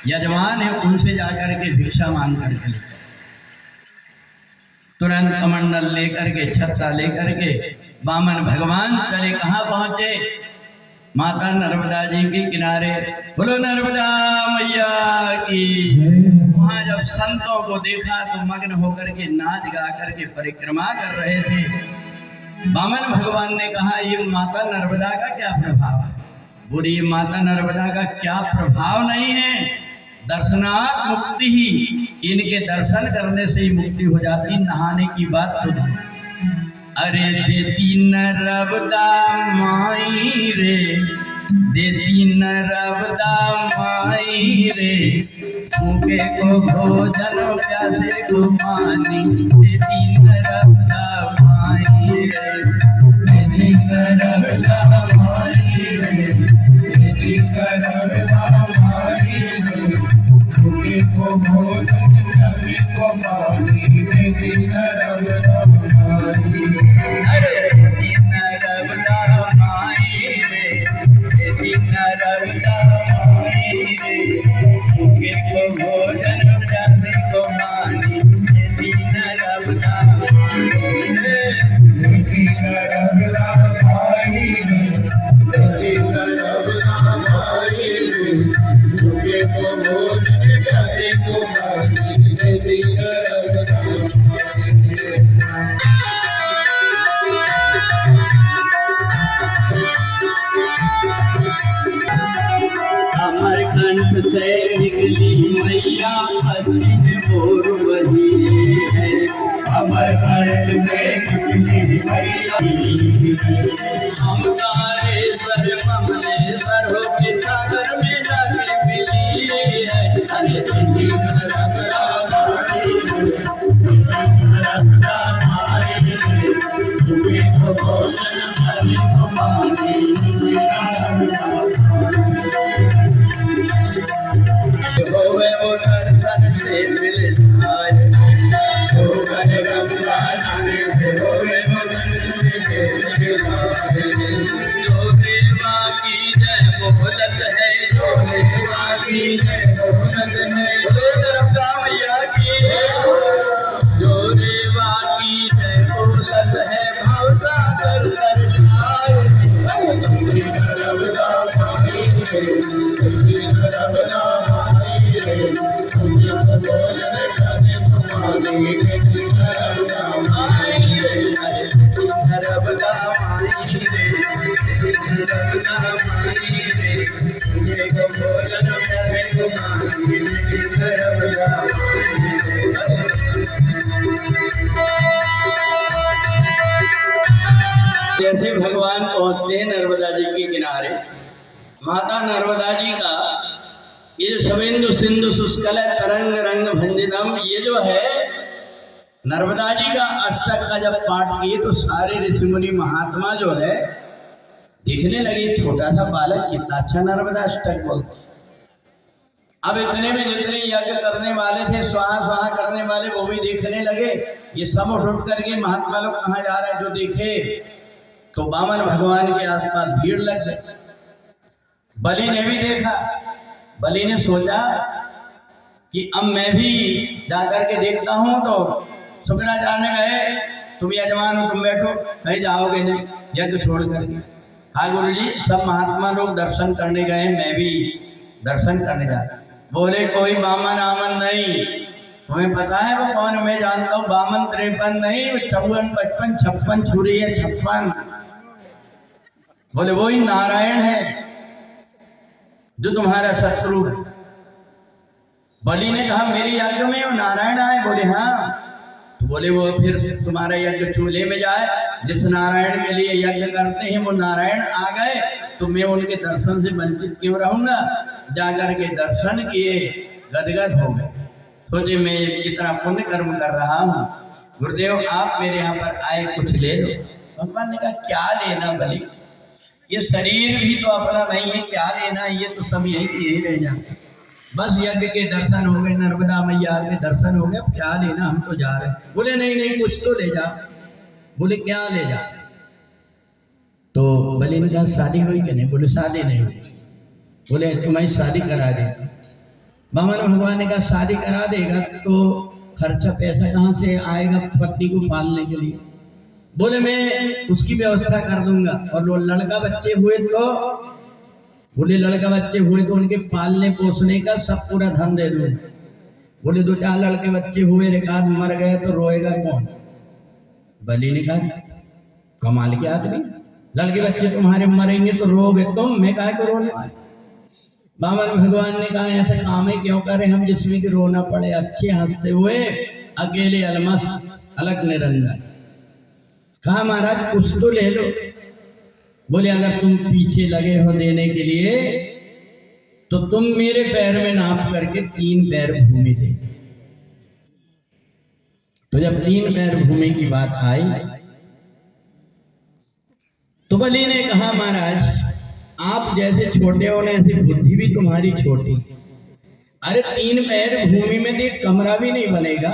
Speaker 1: यजमान है उनसे जाकर के भिक्षा मांग करके तुरंत कमंडल लेकर के छत्ता लेकर के वामन भगवान चले। कहाँ पहुंचे? माता नर्मदा जी के किनारे। बोलो नर्मदा मैया की। वहां जब संतों को देखा तो मग्न होकर के नाच गा करके परिक्रमा कर रहे थे। वामन भगवान ने कहा ये माता नर्मदा का क्या प्रभाव है? बोली माता नर्मदा का क्या प्रभाव नहीं है, दर्शनात् मुक्ति ही, इनके दर्शन करने से ही मुक्ति हो जाती। नहाने की बात तो अरे देती नर्मदा माई रे, देती नर्मदा माई रे, भूखे को भोजन प्यासे को पानी, देती नर्मदा माई रे, देती नर्मदा माई रे, देती नर्मदा माई रे, भूखे को भोजन प्यासे को पानी, देती नर्मदा माई रे। अरे देती नर्मदा माई रे, देती नर्मदा माई रे, भूखे को भोजन प्यासे को पानी, देती नर्मदा माई रे, देती नर्मदा माई रे, देती नर्मदा माई रे, भूखे को भोजन प्यासे को पानी, देती नर्मदा माई रे। अमर कंठ से निकली मैया असीम मोर वही है, अमर कंठ से निकली मैया। हम तारेश्वर ममलेश्वर हो के सागर में जाके मिली है। अरे देती नर्मदा माई रे, नर्मदा माई रे, भूखे को भोजन प्यासे को पानी, नर्मदा होवे वो दर्शन से मिल जाए, हो गए रमजान से होवे वो दर्शन से मिल जाए। जो देवा की जय मोहलत है, जो देवा की जय मोहलत है, जो नर्मदा मैया की, जो देवा की जय मोहलत है, भाव सागर कर जाए। नर्मदा माई रे, नर्मदा जैसे भगवान पहुंचते हैं नर्मदा जी के किनारे, माता नर्मदा जी का ये शवेंदु सिंधु शुष्कल तरंग रंग भंजितम, ये जो है नर्मदा जी का अष्टक का जब पाठ किए तो सारे ऋषि मुनि महात्मा जो है देखने लगे छोटा सा बालक कितना अच्छा नर्मदा अष्टक बोलते। अब इतने में जितने यज्ञ करने वाले थे, स्वाहा स्वाहा करने वाले, वो भी देखने लगे। ये सब उठ करके महात्मा लोग कहाँ जा रहे हैं जो देखे तो वामन भगवान के आसपास भीड़ लग गई। बलि ने भी देखा। बलि ने सोचा कि अब मैं भी जाकर के देखता हूँ। तो शुक्राचार्य ने कहे तुम यजमान हो, तुम बैठो, कहीं जाओगे नहीं। यज्ञ छोड़ करके। हाँ गुरु जी, सब महात्मा लोग दर्शन करने गए, मैं भी दर्शन करने जा। बोले कोई बामन आमन नहीं। तुम्हें पता है वो कौन? मैं जानता हूँ, बामन 53 नहीं, वो 54 55 56 छुरी है, 56। बोले वही नारायण है जो तुम्हारा शत्रु है। बलि ने कहा मेरे यज्ञ में वो नारायण आए? बोले हाँ। तो बोले वो फिर तुम्हारा यज्ञ चूल्हे में जाए, जिस नारायण के लिए यज्ञ करते हैं वो नारायण आ गए तो मैं उनके दर्शन से वंचित क्यों रहूंगा? जाकर के दर्शन किए, गदगद हो गए, सोचे मैं कितना पुण्य कर्म कर रहा हूँ। गुरुदेव आप मेरे यहाँ पर आए, कुछ ले लो। भगवान ने कहा क्या लेना बलि, ये शरीर भी तो अपना नहीं है, क्या लेना, ये तो सब यही रह जाते। बस यज्ञ के दर्शन हो गए, नर्मदा मैया के दर्शन हो गए, क्या लेना, हम तो जा रहे हैं। बोले नहीं नहीं कुछ तो ले जा। बोले क्या ले जा? तो बलि ने कहा शादी हुई कि नहीं? बोले शादी नहीं हुई। बोले तुम्हारी शादी करा देगा। बामन भगवान ने कहा शादी करा देगा तो खर्चा पैसा कहाँ से आएगा पत्नी को पालने के लिए? बोले मैं उसकी व्यवस्था कर दूंगा। और वो लड़का बच्चे हुए तो? बोले लड़का बच्चे हुए तो उनके पालने पोसने का सब पूरा धन दे दूंगा। बोले 2-4 लड़के बच्चे हुए, रिकार्ड मर गए तो रोएगा कौन? बलि ने कहा कमाल के आदमी, लड़के बच्चे तुम्हारे मरेंगे तो रोगे तुम, मैं काहे को रोने वाले? बामन भगवान ने कहा ऐसा काम है क्यों करें हम जिसमें कि रोना पड़े? अच्छे हंसते हुए अकेले अलमस्त अलग निरंजन। कहा महाराज कुछ तो ले लो। बोले अगर तुम पीछे लगे हो देने के लिए तो तुम मेरे पैर में नाप करके 3 पैर भूमि दे दो। तो जब 3 पैर भूमि की बात आई तो बलि ने कहा महाराज आप जैसे छोटे हो ना ऐसी बुद्धि भी तुम्हारी छोटी। अरे 3 पैर भूमि में तो एक कमरा भी नहीं बनेगा,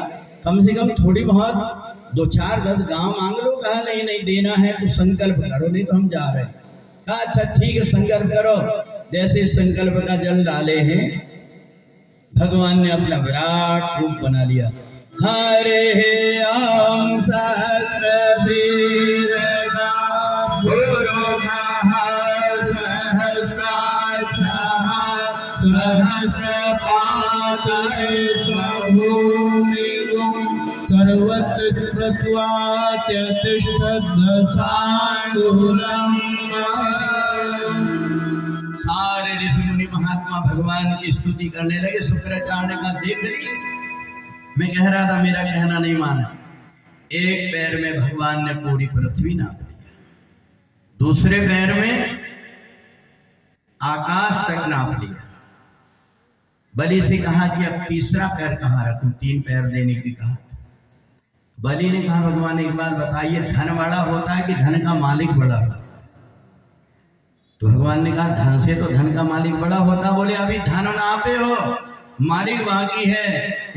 Speaker 1: कम से कम थोड़ी बहुत 2-4-10 गांव मांग लो। कहा नहीं नहीं देना है तो संकल्प करो, नहीं तो हम जा रहे हैं। कहा अच्छा ठीक है संकल्प करो। जैसे संकल्प का जल डाले हैं भगवान ने अपना विराट रूप बना लिया। हरे ओम सहस्रवीर
Speaker 2: सर्वत्र
Speaker 1: सारे ऋषि मुनि महात्मा भगवान की स्तुति करने लगे। शुक्राचार्य का देख ली, मैं कह रहा था मेरा कहना नहीं माना। एक पैर में भगवान ने पूरी पृथ्वी नाप लिया, दूसरे पैर में आकाश तक नाप लिया। बलि से कहा कि अब तीसरा पैर कहाँ रखूं? 3 पैर देने की कहा। बलि ने कहा भगवान एक बात बताइए, धन बड़ा होता है कि धन का मालिक बड़ा होता है? तो भगवान ने कहा धन से तो धन का मालिक बड़ा होता। बोले अभी धन नापे हो, मालिक बाकी है,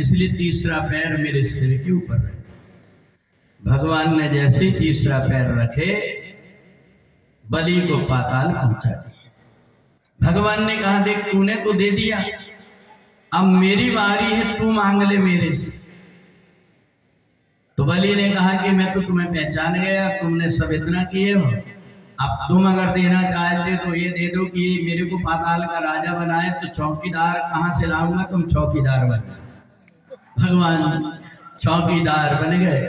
Speaker 1: इसलिए तीसरा पैर मेरे सिर के ऊपर रहे। भगवान ने जैसे तीसरा पैर रखे बलि को पाताल पहुंचा दिया। भगवान ने कहा देख तूने तो दे दिया, अब मेरी बारी है, तू मांग ले मेरे से। तो बलि ने कहा कि मैं तो तुम्हें पहचान गया, तुमने सब इतना किए हो, अब तुम अगर देना चाहते तो ये दे दो कि मेरे को पाताल का राजा बनाए तो चौकीदार कहाँ से लाऊंगा? तुम चौकीदार बन गए। भगवान चौकीदार बन गए।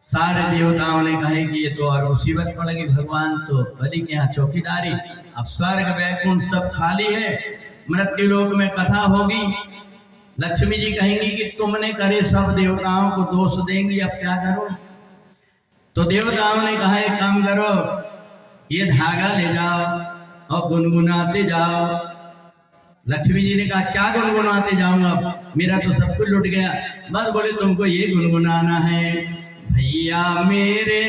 Speaker 1: सारे देवताओं ने कहे कि ये तो और मुसीबत पड़ गई, भगवान तो बलि के यहाँ चौकीदारी। अब स्वर्ग वैकुंठ सब खाली है, मृत्यु लोक में कथा होगी। लक्ष्मी जी कहेंगी कि तुमने करे, सब देवताओं को दोष देंगी, अब क्या करो? तो देवताओं ने कहा एक काम करो, ये धागा ले जाओ और गुनगुनाते जाओ। लक्ष्मी जी ने कहा क्या गुनगुनाते जाऊंगा, मेरा तो सब कुछ लुट गया। बस बोले तुमको ये गुनगुनाना है, भैया मेरे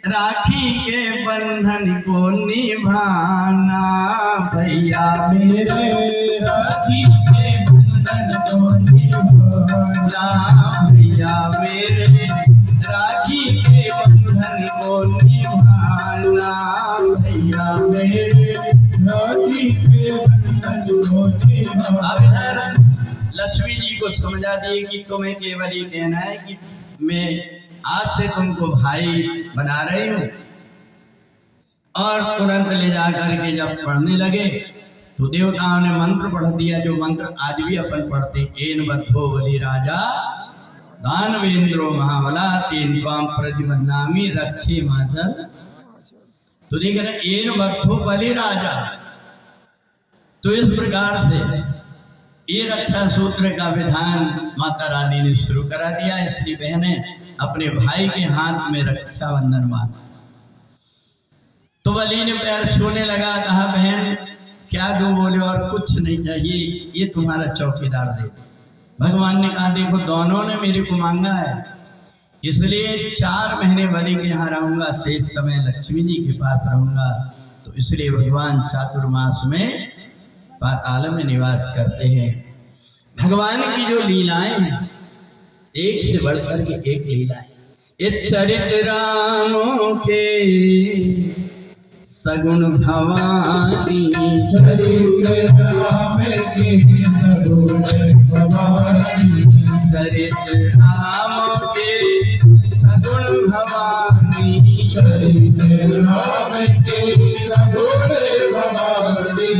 Speaker 1: राखी के बंधन को निभाना, भैया मेरे राखी के बंधन को निभाना, भैया मेरे राखी के बंधन को निभाना, भैया मेरे राखी के बंधन को निभाना। अब इधर लक्ष्मी जी को समझा दिए कि तुम्हें केवल ये कहना है कि मैं आज से तुमको भाई बना रही हूँ, और तुरंत ले जाकर के जब पढ़ने लगे तो देवताओं ने मंत्र पढ़ दिया, जो मंत्र आज भी अपन पढ़ते, एन बद्धो बलि राजा दानवेंद्रो महाबला तेन त्वाम प्रद्युम्नामि रक्षे मातल। तो देख रहे एन बद्धो बलि राजा। तो इस प्रकार से ये रक्षा सूत्र का विधान माता रानी ने शुरू करा दिया। इसलिए बहनें अपने भाई के हाथ में रक्षाबंधन बांध। तो बलि ने पैर छूने लगा, कहा बहन क्या दो? बोले और कुछ नहीं चाहिए, ये तुम्हारा चौकीदार दे। भगवान ने कहा देखो दोनों ने मेरे को मांगा है, इसलिए 4 महीने बलि के यहाँ रहूंगा, शेष समय लक्ष्मी जी के पास रहूंगा। तो इसलिए भगवान चातुर्मास में पाताल में निवास करते हैं। भगवान की जो लीलाएं हैं एक से बढ़कर के एक लीला है। ये चरित्र रामों के सगुण भवानी,
Speaker 2: चरित्र राम के सगुण भवानी,
Speaker 1: चरित्र राम के सगुण भवानी,
Speaker 2: चरित्र राम के सगुण भवानी,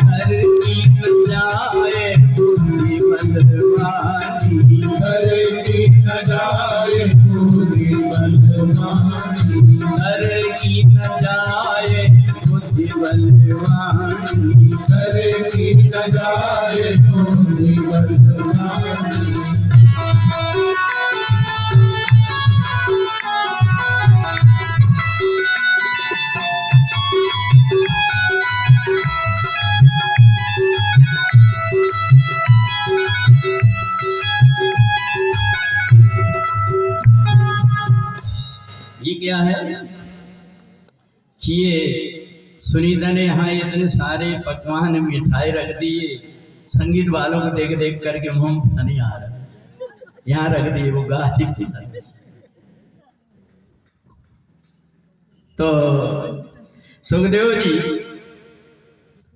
Speaker 1: हर कीत जाए पूरी बलवानी,
Speaker 2: हर कीत जाए पूरी बलवानी,
Speaker 1: हर कीत जाए बुद्धि बलवानी,
Speaker 2: हर कीत जाए पूरी बलवानी।
Speaker 1: ये क्या है कि ये सुनीता ने यहाँ इतने सारे पकवान मिठाई रख दिए, संगीत वालों को देख देख करके मुंह में पानी आ रहा, यहाँ रख दिए वो गाली की। तो सुखदेव जी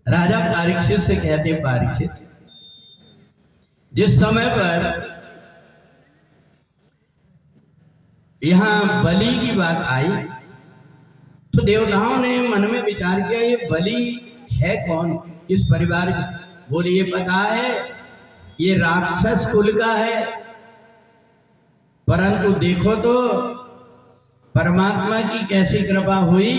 Speaker 1: राजा परीक्षित से कहते, परीक्षित जिस समय पर यहाँ बलि की बात आई तो देवताओं ने मन में विचार किया ये बलि है कौन, किस परिवार का? बोले ये पता है ये राक्षस कुल का है, परंतु देखो तो परमात्मा की कैसी कृपा हुई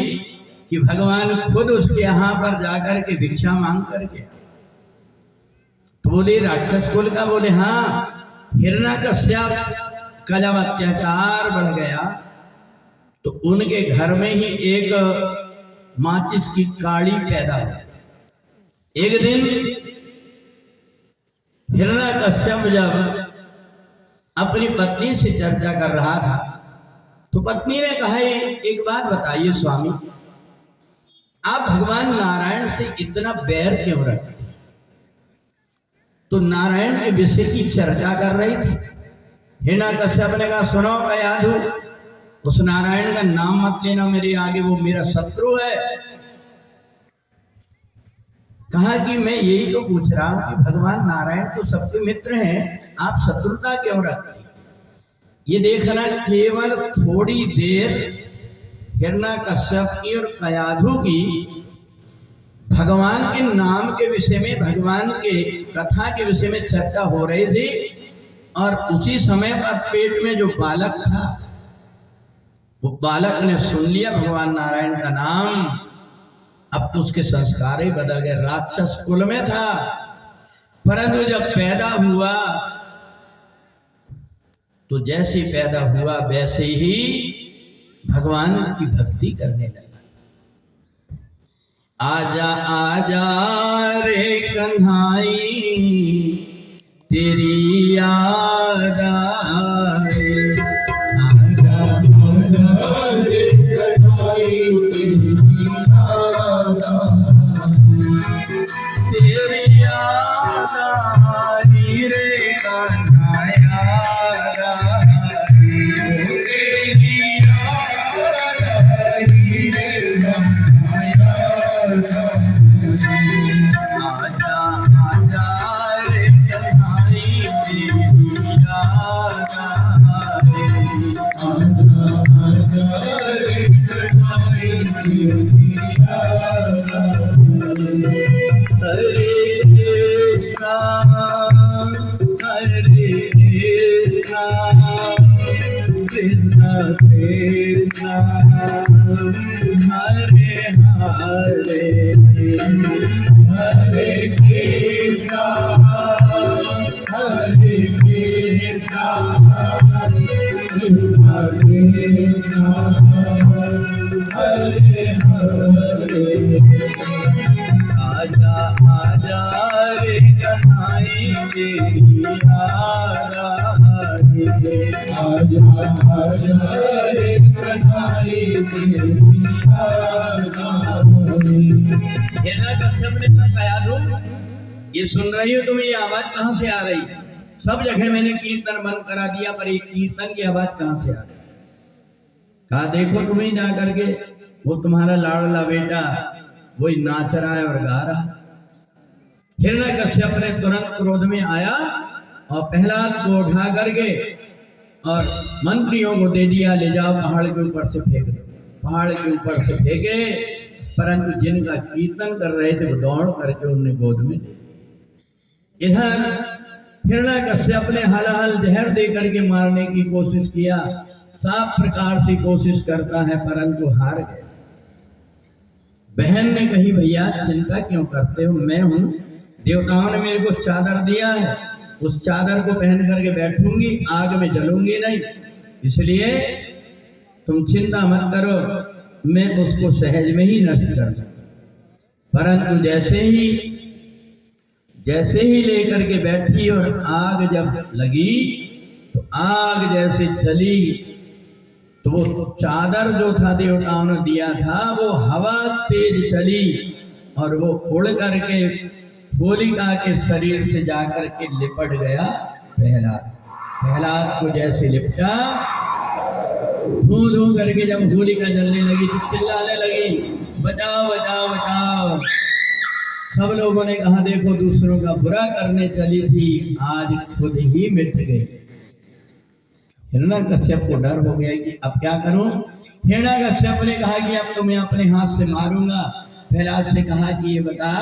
Speaker 1: कि भगवान खुद उसके यहाँ पर जाकर के भिक्षा मांग कर गया। तो बोले राक्षस कुल का? बोले हाँ, हिरण्यकश्यप का जब अत्याचार बढ़ गया तो उनके घर में ही एक माचिस की काड़ी पैदा हुई। एक दिन हिरण्यकश्यप जब अपनी पत्नी से चर्चा कर रहा था तो पत्नी ने कहा एक बात बताइए स्वामी, आप भगवान नारायण से इतना बैर क्यों रखते? तो नारायण के विषय की चर्चा कर रही थी। हिरण्यकश्यप ने कहा सुनो कयाधु, उस नारायण का नाम मत लेना मेरे आगे, वो मेरा शत्रु है। कहा कि मैं यही तो पूछ रहा हूं कि भगवान नारायण तो सबके मित्र हैं, आप शत्रुता क्यों रखते? ये देखना केवल थोड़ी देर हिरण्यकश्यप की और कयाधु की भगवान के नाम के विषय में, भगवान के कथा के विषय में चर्चा हो रही थी। और उसी समय पर पेट में जो बालक था वो बालक ने सुन लिया भगवान नारायण का नाम। अब तो उसके संस्कार ही बदल गए, राक्षस कुल में था परंतु जब पैदा हुआ तो जैसे पैदा हुआ वैसे ही भगवान की भक्ति करने लगा। आजा आजा रे कन्हाई तेरी याद आए, आजा आजा रे कन्हाई तेरी याद आई रे कन्हा याद आई, तेरी याद आई रे कन्हा याद आई, आजा आजा रे कन्हाई तेरी याद आई, आजा आजा रे कन्हाई आजा आजा रे कन्हई तेरी आराधनी।
Speaker 2: आजा आजा रे कन्हई तेरी आराधनी।
Speaker 1: हिरण्यकश्यप ने कहा कयाधु, ये सुन रही हो तुम, ये आवाज कहाँ से आ रही? सब जगह मैंने कीर्तन बंद करा दिया, पर ये कीर्तन की आवाज कहाँ से आ रही? कहा देखो तुम ही जा करके, वो तुम्हारा लाडला बेटा वही नाच रहा है और गा रहा है। हिरण्यकश्यप ने तुरंत क्रोध में आया और प्रहलाद को उठा करके और मंत्रियों को दे दिया, ले जाओ पहाड़ के ऊपर से फेंक दो। पहाड़ के ऊपर से फेंके, परंतु जिनका कीर्तन कर रहे थे वो दौड़ करके उन्हें गोद में ले लिया। इधर हिरण्यकश्यप ने हलाहल जहर दे करके मारने की कोशिश किया, साफ प्रकार से कोशिश करता है परंतु हार गया। बहन ने कही भैया चिंता क्यों करते हो, मैं हूं, देवताओं ने मेरे को चादर दिया है, उस चादर को पहन करके बैठूंगी, आग में जलूंगी नहीं, इसलिए तुम चिंता मत करो, मैं उसको सहज में ही नष्ट कर दूं। परंतु जैसे ही लेकर के बैठी और आग जब लगी तो आग जैसे चली तो वो चादर जो था देवताओं ने दिया था वो हवा तेज चली और वो उड़ करके होलिका के शरीर से जाकर के लिपट गया प्रहलाद को जैसे लिपटा, धू धू करके जब होलिका जलने लगी तो चिल्लाने लगी बचाओ बचाओ बचाओ। सब लोगों ने कहा देखो दूसरों का बुरा करने चली थी, आज खुद ही मिट गई। हिरण्यकश्यप को डर हो गया कि अब क्या करूं। हिरण्यकश्यप ने कहा कि अब तो मैं अपने हाथ से मारूंगा। प्रहलाद से कहा कि ये बता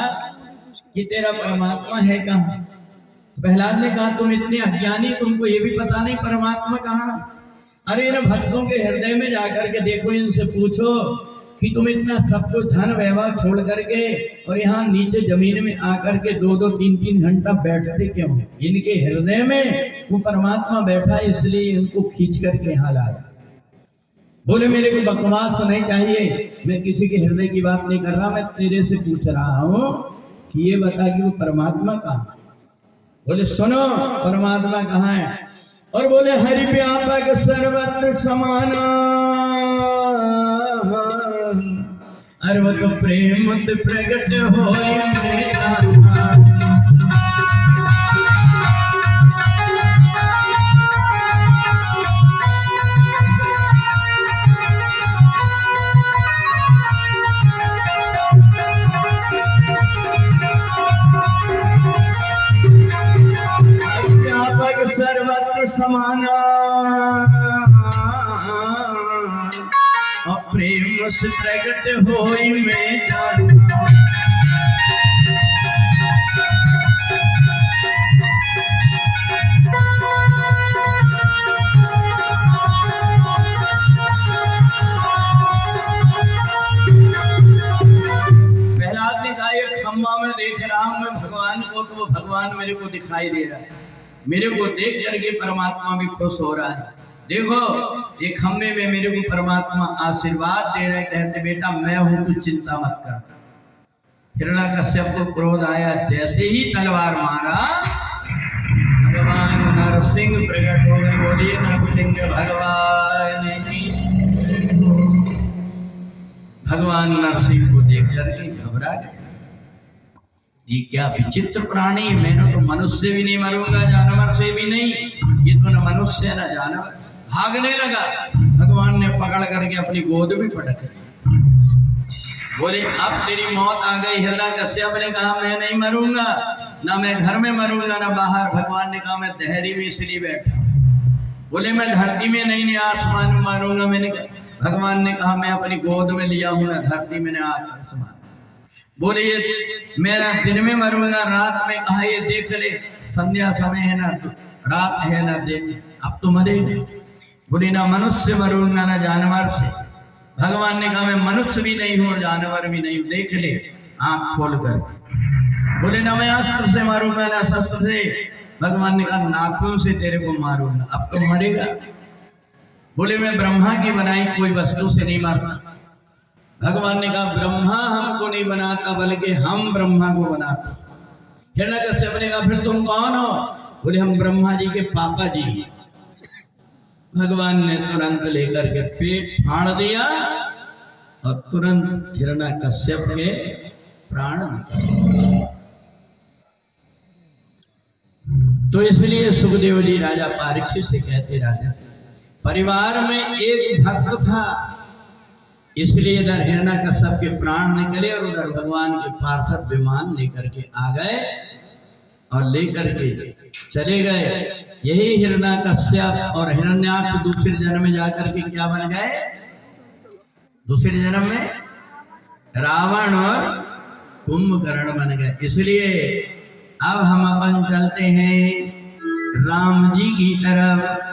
Speaker 1: कि तेरा परमात्मा है कहाँ? तो प्रहलाद ने कहा तुम इतने अज्ञानी, तुमको ये भी पता नहीं परमात्मा कहाँ? अरे इन भक्तों के हृदय में जाकर के देखो, इनसे पूछो कि तुम इतना सब कुछ धन वैभव छोड़ करके और यहाँ नीचे जमीन में आकर के 2-2 3-3 घंटा बैठते क्यों? इनके हृदय में वो परमात्मा बैठा, इसलिए इनको खींच करके यहाँ लाया। बोले मेरे को बकवास नहीं चाहिए, मैं किसी के हृदय की बात नहीं कर रहा, मैं तेरे से पूछ रहा हूँ कि ये बता कि वो परमात्मा कहाँ? बोले सुनो परमात्मा कहाँ है? और बोले हरि व्यापक सर्वत्र समाना, अरे वो तो प्रेम प्रकट होए व्यापक सर्वत्र समाना, प्रेम से प्रकट होई में जाना। प्रहलाद ने कहा ये खम्बा में देख रहा हूं मैं भगवान को, तो वो भगवान मेरे को दिखाई दे रहा है, मेरे को देख करके परमात्मा भी खुश हो रहा है। देखो एक खम्बे में मेरे को परमात्मा आशीर्वाद दे रहे, कहते बेटा मैं हूं तू चिंता मत कर। हिरण्यकश्यप को क्रोध आया, जैसे ही तलवार मारा भगवान नरसिंह प्रकट हो गए। बोलिए नरसिंह भगवान की। भगवान नरसिंह को देख करके घबरा गए, ये क्या विचित्र प्राणी, मैंने तो मनुष्य भी नहीं मरूंगा, जानवर से भी नहीं, ये तो न मनुष्य न जानवर। भागने लगा, भगवान ने पकड़ करके अपनी गोद में पटक लिया। बोले अब तेरी मौत आ गई। हिरण्यकश्यप ने कहा मैं नहीं मरूंगा, ना मैं घर में मरूंगा ना बाहर। भगवान ने कहा मैं धैर्य में इसलिए बैठा। बोले मैं धरती में नहीं आसमान में मारूंगा। मैंने कहा भगवान ने कहा मैं अपनी गोद में लिया हूं ना धरती मैंने आकर समा। बोले ये मेरा दिन में मरूंगा रात में, कहा ये देख ले संध्या समय है ना रात है ना दिन, अब तो मरेगा। बोले ना मनुष्य मरूंगा ना जानवर से। भगवान ने कहा मैं मनुष्य भी नहीं हूं जानवर भी नहीं हूं, देख ले आंख खोल कर। बोले ना मैं अस्त्र से मारूंगा ना शस्त्र से। भगवान ने कहा नाखून से तेरे को मारूंगा, अब तो मरेगा। बोले मैं ब्रह्मा की बनाई कोई वस्तु से नहीं मारता। भगवान ने कहा ब्रह्मा हमको नहीं बनाता बल्कि हम ब्रह्मा को बनाते। हिरण्यकश्यप ने कहा फिर तुम कौन हो? बोले हम ब्रह्मा जी के पापा जी हैं। भगवान ने तुरंत लेकर के पेट फाड़ दिया और तुरंत हिरण्यकश्यप के प्राण निकले। तो इसलिए सुखदेव जी राजा परीक्षित से कहते राजा परिवार में एक भक्त था, इसलिए इधर हिरण्यकश्यप के प्राण निकले और उधर भगवान के पार्षद विमान लेकर के आ गए और लेकर के चले गए। यही हिरण्यकश्यप और हिरण्याक्ष दूसरे जन्म में जाकर के क्या बन गए? दूसरे जन्म में रावण और कुंभकर्ण बन गए। इसलिए अब हम अपन चलते हैं राम जी की तरफ।